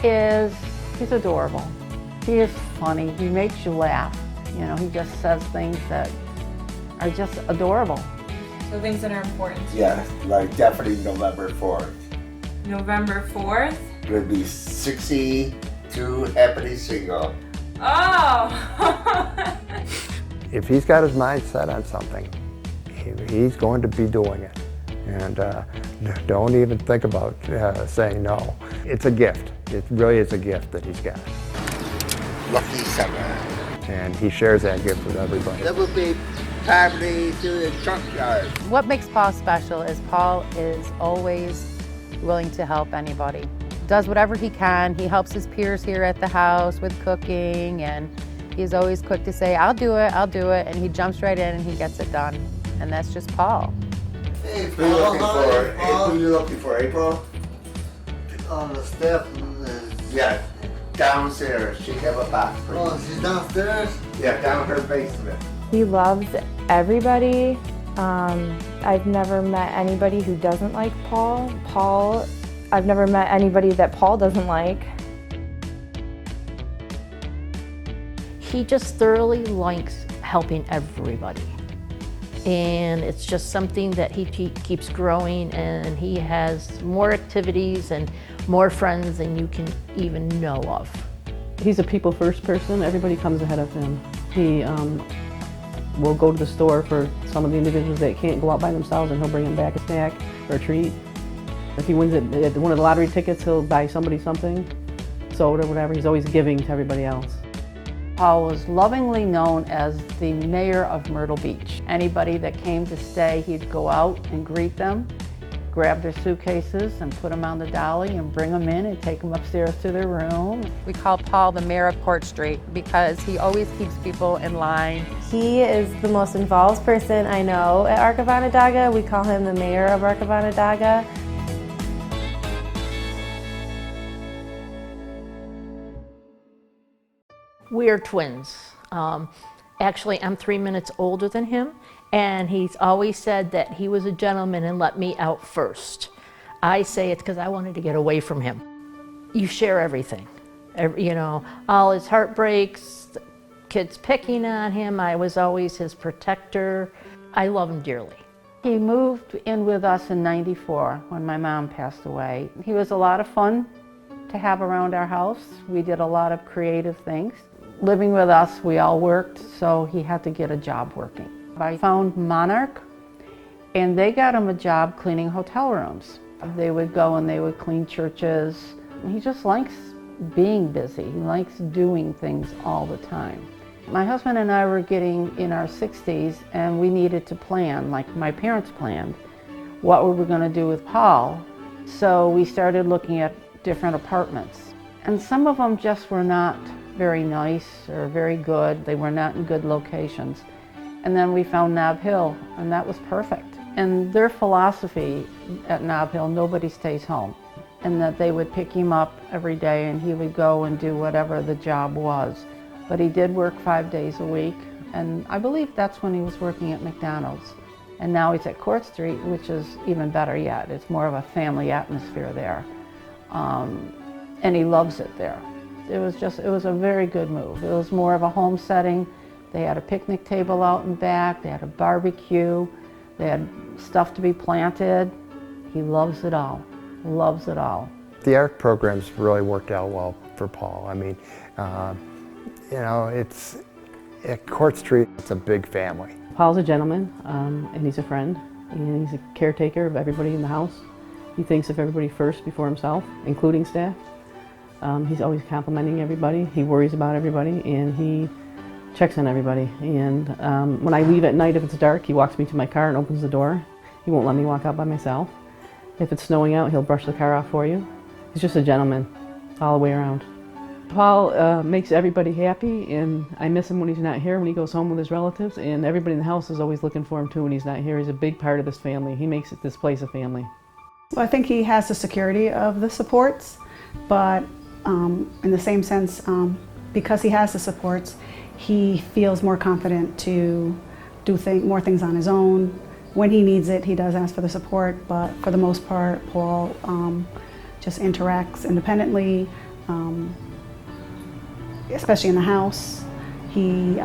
he's adorable. He is funny. He makes you laugh. You know, he just says things that are just adorable. So things that are important to you. Yeah, like definitely November 4th. November 4th? It'll be 62 happily single. Oh! If he's got his mind set on something, he's going to be doing it. And don't even think about saying no. It's a gift. It really is a gift that he's got. Lucky summer. And he shares that gift with everybody. That would be probably to the junkyard. What makes Paul special is Paul is always willing to help anybody. Does whatever he can. He helps his peers here at the house with cooking, and he's always quick to say, I'll do it, and he jumps right in and he gets it done. And that's just Paul. Hey, who are you looking for, April? The staff. Yeah, downstairs. She have a box for you. Oh, she's downstairs? Yeah, down her basement. He loves everybody. I've never met anybody who doesn't like Paul. I've never met anybody that Paul doesn't like. He just thoroughly likes helping everybody. And it's just something that he keeps growing, and he has more activities and more friends than you can even know of. He's a people first person. Everybody comes ahead of him. He will go to the store for some of the individuals that can't go out by themselves, and he'll bring them back a snack or a treat. If he wins at one of the lottery tickets, he'll buy somebody something, soda, whatever. He's always giving to everybody else. Paul was lovingly known as the mayor of Myrtle Beach. Anybody that came to stay, he'd go out and greet them, grab their suitcases and put them on the dolly and bring them in and take them upstairs to their room. We call Paul the mayor of Court Street because he always keeps people in line. He is the most involved person I know at Arc of Onondaga. We call him the mayor of Arc of Onondaga. We are twins. Actually, I'm 3 minutes older than him, and he's always said that he was a gentleman and let me out first. I say it's because I wanted to get away from him. You share everything. You know, all his heartbreaks, kids picking on him, I was always his protector. I love him dearly. He moved in with us in '94 when my mom passed away. He was a lot of fun to have around our house. We did a lot of creative things. Living with us, we all worked, so he had to get a job working. I found Monarch, and they got him a job cleaning hotel rooms. They would go and they would clean churches. He just likes being busy. He likes doing things all the time. My husband and I were getting in our 60s, and we needed to plan, like my parents planned, what we were going to do with Paul. So we started looking at different apartments. And some of them just were not very nice or very good. They were not in good locations. And then we found Nob Hill, and that was perfect. And their philosophy at Nob Hill, nobody stays home. And that they would pick him up every day and he would go and do whatever the job was. But he did work 5 days a week, and I believe that's when he was working at McDonald's. And now he's at Court Street, which is even better yet. It's more of a family atmosphere there. And he loves it there. It was a very good move. It was more of a home setting. They had a picnic table out in back, they had a barbecue, they had stuff to be planted. He loves it all, loves it all. The ARC programs really worked out well for Paul. I mean, you know, it's at Court Street, it's a big family. Paul's a gentleman, and he's a friend, and he's a caretaker of everybody in the house. He thinks of everybody first before himself, including staff. He's always complimenting everybody. He worries about everybody, and he checks on everybody. And when I leave at night, if it's dark, he walks me to my car and opens the door. He won't let me walk out by myself. If it's snowing out, he'll brush the car off for you. He's just a gentleman all the way around. Paul makes everybody happy, and I miss him when he's not here, when he goes home with his relatives, and everybody in the house is always looking for him too when he's not here. He's a big part of this family. He makes this place a family. Well, I think he has the security of the supports, but in the same sense, because he has the supports, he feels more confident to do more things on his own. When he needs it, he does ask for the support, but for the most part, Paul just interacts independently. especially in the house. He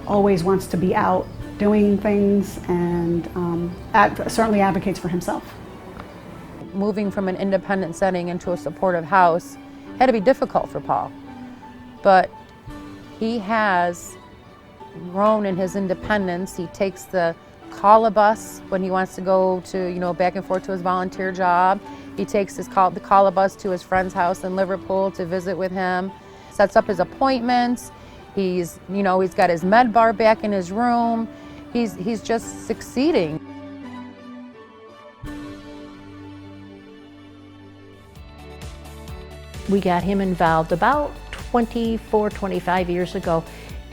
always wants to be out doing things and certainly advocates for himself. Moving from an independent setting into a supportive house had to be difficult for Paul, but he has grown in his independence. He takes the call bus when he wants to go to, back and forth to his volunteer job. He takes the call bus to his friend's house in Liverpool to visit with him, sets up his appointments. He's got his med bar back in his room. He's just succeeding. We got him involved about 24, 25 years ago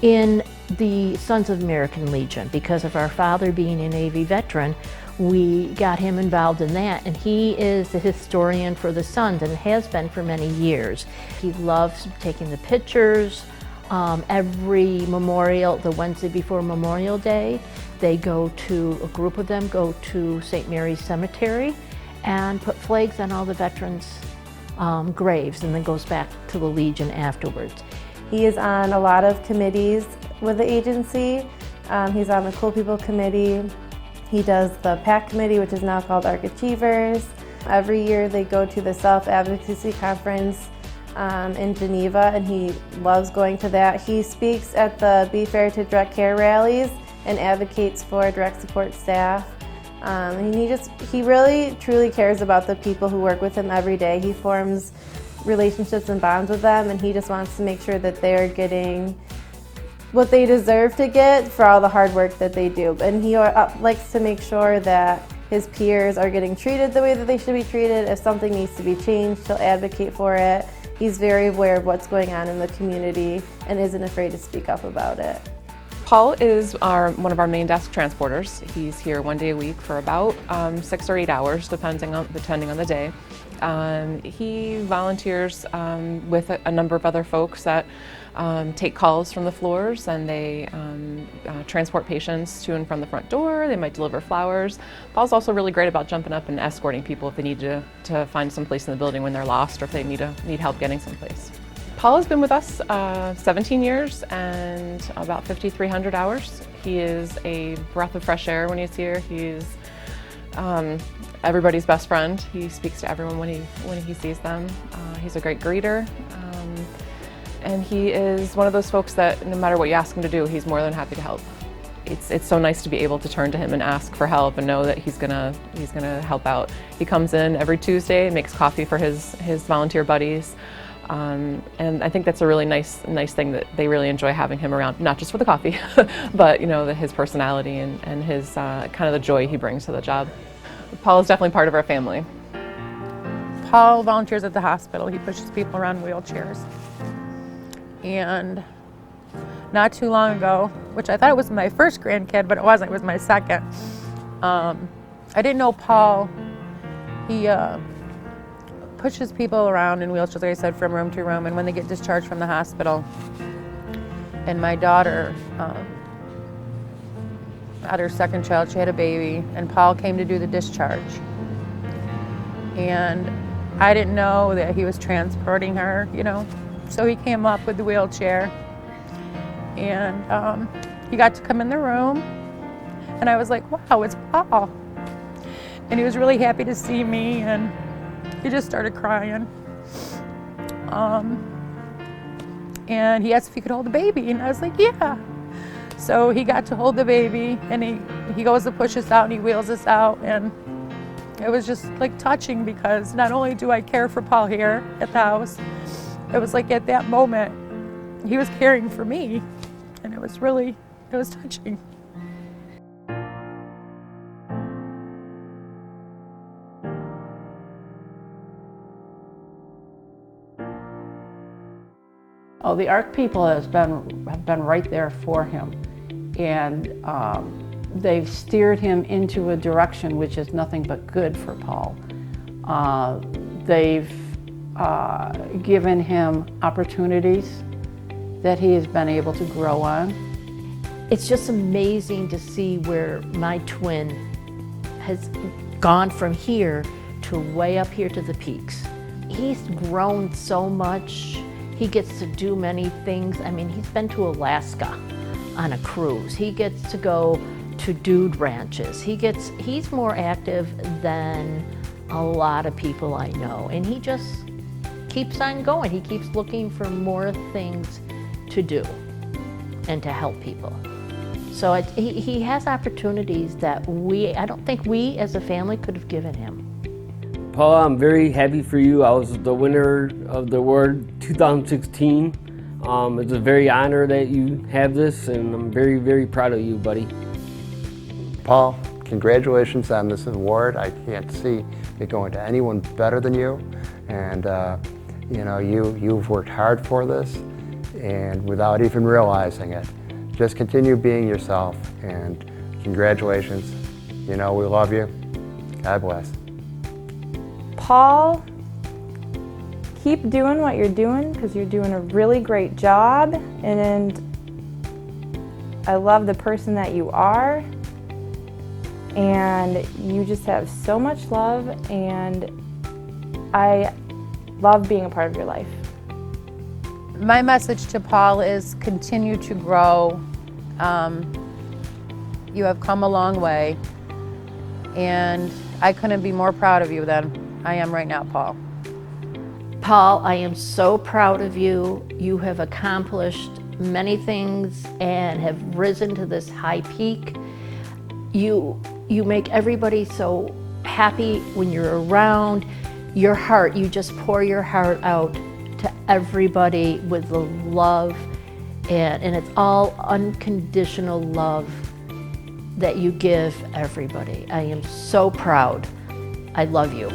in the Sons of American Legion. Because of our father being a Navy veteran, we got him involved in that, and he is the historian for the Sons and has been for many years. He loves taking the pictures. Every memorial, the Wednesday before Memorial Day, a group of them go to St. Mary's Cemetery and put flags on all the veterans' graves, and then goes back to the Legion afterwards. He is on a lot of committees with the agency. He's on the Cool People Committee. He does the PAC Committee, which is now called ARC Achievers. Every year they go to the Self-Advocacy Conference in Geneva, and he loves going to that. He speaks at the Be Fair to Direct Care rallies and advocates for direct support staff. And he really truly cares about the people who work with him every day. He forms relationships and bonds with them, and he just wants to make sure that they're getting what they deserve to get for all the hard work that they do. And he likes to make sure that his peers are getting treated the way that they should be treated. If something needs to be changed, he'll advocate for it. He's very aware of what's going on in the community and isn't afraid to speak up about it. Paul is one of our main desk transporters. He's here 1 day a week for about 6 or 8 hours, depending on the day. He volunteers with a number of other folks that take calls from the floors, and they transport patients to and from the front door. They might deliver flowers. Paul's also really great about jumping up and escorting people if they need to find some place in the building when they're lost, or if they need help getting someplace. Paul has been with us 17 years and about 5,300 hours. He is a breath of fresh air when he's here. He's everybody's best friend. He speaks to everyone when he sees them. He's a great greeter. And he is one of those folks that no matter what you ask him to do, he's more than happy to help. It's so nice to be able to turn to him and ask for help and know that he's gonna help out. He comes in every Tuesday and makes coffee for his volunteer buddies. And I think that's a really nice thing, that they really enjoy having him around, not just for the coffee, but his personality and his kind of the joy he brings to the job. Paul is definitely part of our family. Paul volunteers at the hospital. He pushes people around wheelchairs. And not too long ago, which I thought it was my first grandkid, but it wasn't, it was my second. I didn't know Paul. He pushes people around in wheelchairs, like I said, from room to room, and when they get discharged from the hospital. And my daughter had her second child, she had a baby, and Paul came to do the discharge. And I didn't know that he was transporting her, So he came up with the wheelchair, and he got to come in the room, and I was like, wow, it's Paul. And he was really happy to see me, and he just started crying. And he asked if he could hold the baby, and I was like, yeah. So he got to hold the baby, and he goes to push us out, and he wheels us out, and it was just like touching, because not only do I care for Paul here at the house, it was like at that moment, he was caring for me, and it was touching. Oh, the ARC people have been right there for him, and they've steered him into a direction which is nothing but good for Paul. They've given him opportunities that he has been able to grow on. It's just amazing to see where my twin has gone from here to way up here to the peaks. he's grown so much. He gets to do many things. I mean, he's been to Alaska on a cruise. He gets to go to dude ranches. He's more active than a lot of people I know, and he just keeps on going. He keeps looking for more things to do and to help people. So he has opportunities that I don't think we as a family could have given him. Paula, I'm very happy for you. I was the winner of the award 2016. It's a very honor that you have this, and I'm very, very proud of you, buddy. Paul, congratulations on this award. I can't see it going to anyone better than you. And you know, you've worked hard for this, and without even realizing it. Just continue being yourself, and congratulations. You know, we love you. God bless. Paul, keep doing what you're doing because you're doing a really great job, and I love the person that you are, and you just have so much love, and I love being a part of your life. My message to Paul is continue to grow. You have come a long way, and I couldn't be more proud of you than I am right now, Paul. Paul, I am so proud of you. You have accomplished many things and have risen to this high peak. You make everybody so happy when you're around. Your heart, you just pour your heart out to everybody with the love, and it's all unconditional love that you give everybody. I am so proud. I love you.